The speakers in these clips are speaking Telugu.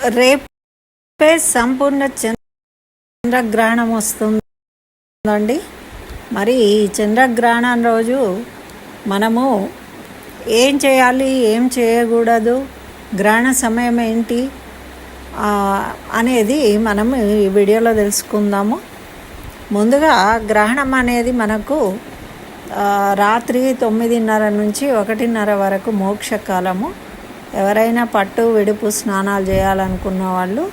రేపే సంపూర్ణ చంద్రగ్రహణం వస్తుందండి. మరి ఈ చంద్రగ్రహణం రోజు మనము ఏం చేయాలి, ఏం చేయకూడదు, గ్రహణ సమయం ఏంటి అనేది మనము ఈ వీడియోలో తెలుసుకుందాము. ముందుగా గ్రహణం అనేది మనకు రాత్రి 9:30 నుంచి 1:30 వరకు మోక్షకాలము. ఎవరైనా పట్టు విడుపు స్నానాలు చేయాలనుకున్న వాళ్ళు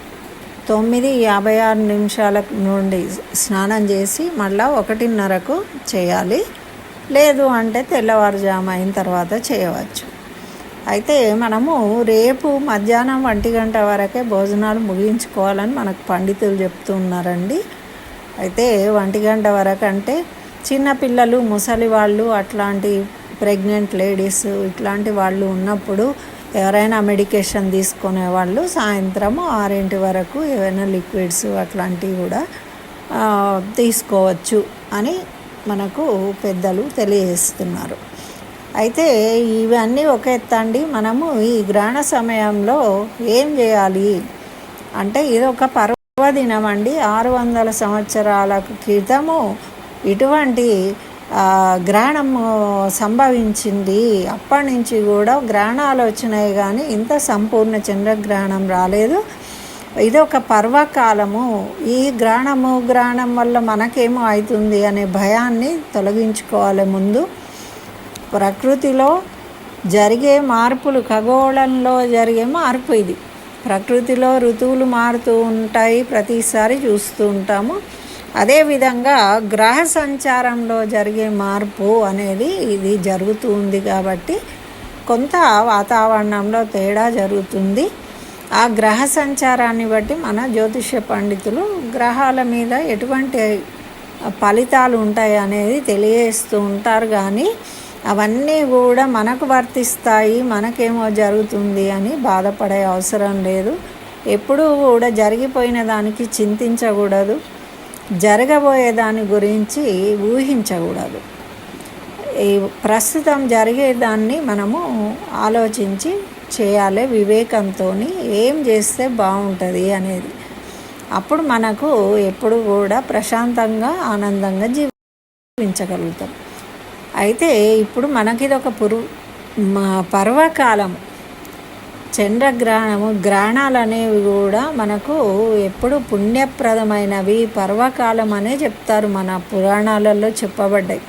9:56 నుండి స్నానం చేసి మళ్ళీ 1:30కు చేయాలి. లేదు అంటే తెల్లవారుజాము అయిన తర్వాత చేయవచ్చు. అయితే మనము రేపు మధ్యాహ్నం 1 గంట వరకే భోజనాలు ముగించుకోవాలని మనకు పండితులు చెప్తున్నారండి. అయితే 1 గంట వరకు అంటే చిన్నపిల్లలు, ముసలి వాళ్ళు, అట్లాంటి ప్రెగ్నెంట్ లేడీస్ ఇట్లాంటి వాళ్ళు ఉన్నప్పుడు ఎవరైనా మెడికేషన్ తీసుకునే వాళ్ళు సాయంత్రం 6 వరకు ఏవైనా లిక్విడ్స్ అట్లాంటివి కూడా తీసుకోవచ్చు అని మనకు పెద్దలు తెలియజేస్తున్నారు. అయితే ఇవన్నీ ఒక ఎత్తండి. మనము ఈ గ్రహణ సమయంలో ఏం చేయాలి అంటే ఇది ఒక పర్వదినం అండి. 600 సంవత్సరాల క్రితము ఇటువంటి గ్రహణం సంభవించింది. అప్పటి నుంచి కూడా గ్రహణాలు వచ్చినాయి కానీ ఇంత సంపూర్ణ చంద్రగ్రహణం రాలేదు. ఇది ఒక పర్వకాలము. ఈ గ్రహణం వల్ల మనకేమో అవుతుంది అనే భయాన్ని తొలగించుకోవాలి. ముందు ప్రకృతిలో జరిగే మార్పులు, ఖగోళంలో జరిగే మార్పు ఇది. ప్రకృతిలో ఋతువులు మారుతూ ఉంటాయి, ప్రతిసారి చూస్తూ ఉంటాము. అదేవిధంగా గ్రహ సంచారంలో జరిగే మార్పు అనేది ఇది జరుగుతూ ఉంది కాబట్టి కొంత వాతావరణంలో తేడా జరుగుతుంది. ఆ గ్రహ సంచారాన్ని బట్టి మన జ్యోతిష పండితులు గ్రహాల మీద ఎటువంటి ఫలితాలు ఉంటాయి అనేది తెలియజేస్తూ ఉంటారు. కానీ అవన్నీ కూడా మనకు వర్తిస్తాయి, మనకేమో జరుగుతుంది అని బాధపడే అవసరం లేదు. ఎప్పుడూ కూడా జరిగిపోయిన దానికి చింతించకూడదు, జరగబోయే దాని గురించి ఊహించకూడదు. ఈ ప్రస్తుతం జరిగేదాన్ని మనము ఆలోచించి చేయాలి వివేకంతో. ఏం చేస్తే బాగుంటుంది అనేది అప్పుడు మనకు ఎప్పుడు కూడా ప్రశాంతంగా ఆనందంగా జీవించగలుగుతాం. అయితే ఇప్పుడు మనకిది ఒక పర్వకాలం. చంద్రగ్రహణము, గ్రహణాలు అనేవి కూడా మనకు ఎప్పుడు పుణ్యప్రదమైనవి. పర్వకాలం అనే చెప్తారు, మన పురాణాలలో చెప్పబడ్డాయి.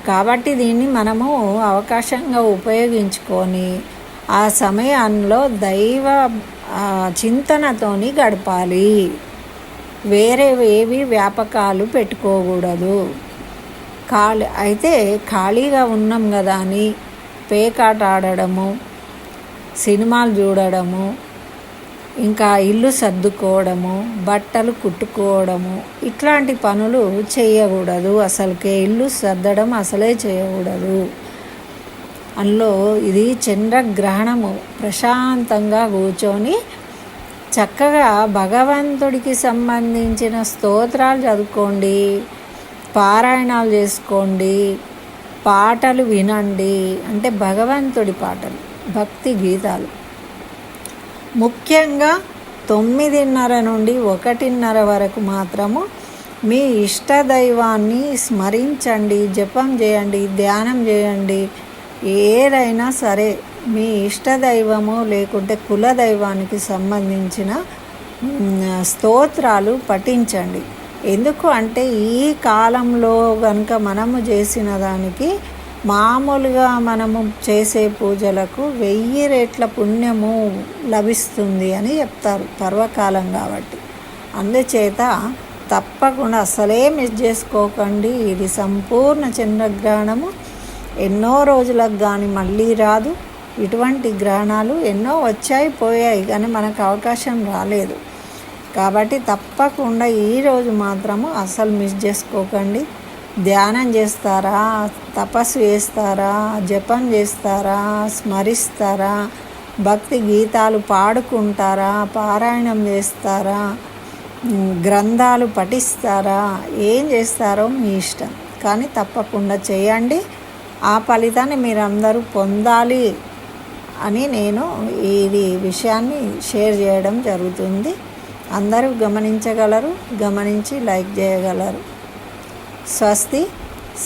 కాబట్టి దీన్ని మనము అవకాశంగా ఉపయోగించుకొని ఆ సమయంలో దైవ చింతనతోని గడపాలి. వేరే ఏవి వ్యాపకాలు పెట్టుకోకూడదు. అయితే ఖాళీగా ఉన్నాం కదా అని పేకాట ఆడడము, సినిమాలు చూడడము, ఇంకా ఇల్లు సర్దుకోవడము, బట్టలు కుట్టుకోవడము ఇట్లాంటి పనులు చేయకూడదు. అసలుకే ఇల్లు సర్దడం అసలే చేయకూడదు. అందులో ఇది చంద్రగ్రహణము. ప్రశాంతంగా కూర్చొని చక్కగా భగవంతుడికి సంబంధించిన స్తోత్రాలు చదువుకోండి, పారాయణాలు చేసుకోండి, పాటలు వినండి. అంటే భగవంతుడి పాటలు, భక్తి గీతాలు. ముఖ్యంగా 9:30 నుండి 1:30 వరకు మాత్రము మీ ఇష్టదైవాన్ని స్మరించండి, జపం చేయండి, ధ్యానం చేయండి. ఏదైనా సరే మీ ఇష్టదైవము లేకుంటే కులదైవానికి సంబంధించిన స్తోత్రాలు పఠించండి. ఎందుకు అంటే ఈ కాలంలో కనుక మనము చేసిన దానికి మామూలుగా మనము చేసే పూజలకు 1000 రెట్ల పుణ్యము లభిస్తుంది అని చెప్తారు, పర్వకాలం కాబట్టి. అందుచేత తప్పకుండా అసలే మిస్ చేసుకోకండి. ఇది సంపూర్ణ చంద్రగ్రహణము. ఎన్నో రోజులకు కానీ మళ్ళీ రాదు. ఇటువంటి గ్రహణాలు ఎన్నో వచ్చాయి, పోయాయి, కానీ మనకు అవకాశం రాలేదు. కాబట్టి తప్పకుండా ఈరోజు మాత్రము అసలు మిస్ చేసుకోకండి. ధ్యానం చేస్తారా, తపస్సు చేస్తారా, జపం చేస్తారా, స్మరిస్తారా, భక్తి గీతాలు పాడుకుంటారా, పారాయణం చేస్తారా, గ్రంథాలు పఠిస్తారా, ఏం చేస్తారో మీ ఇష్టం. కానీ తప్పకుండా చేయండి. ఆ ఫలితాన్ని మీరందరూ పొందాలి అని నేను ఇది విషయాన్ని షేర్ చేయడం జరుగుతుంది. అందరూ గమనించగలరు, గమనించి లైక్ చేయగలరు. స్వస్తి.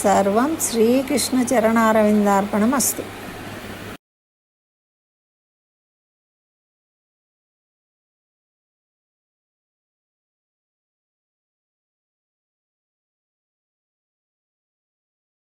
సర్వం శ్రీకృష్ణ చరణారవిందార్పణమస్తు.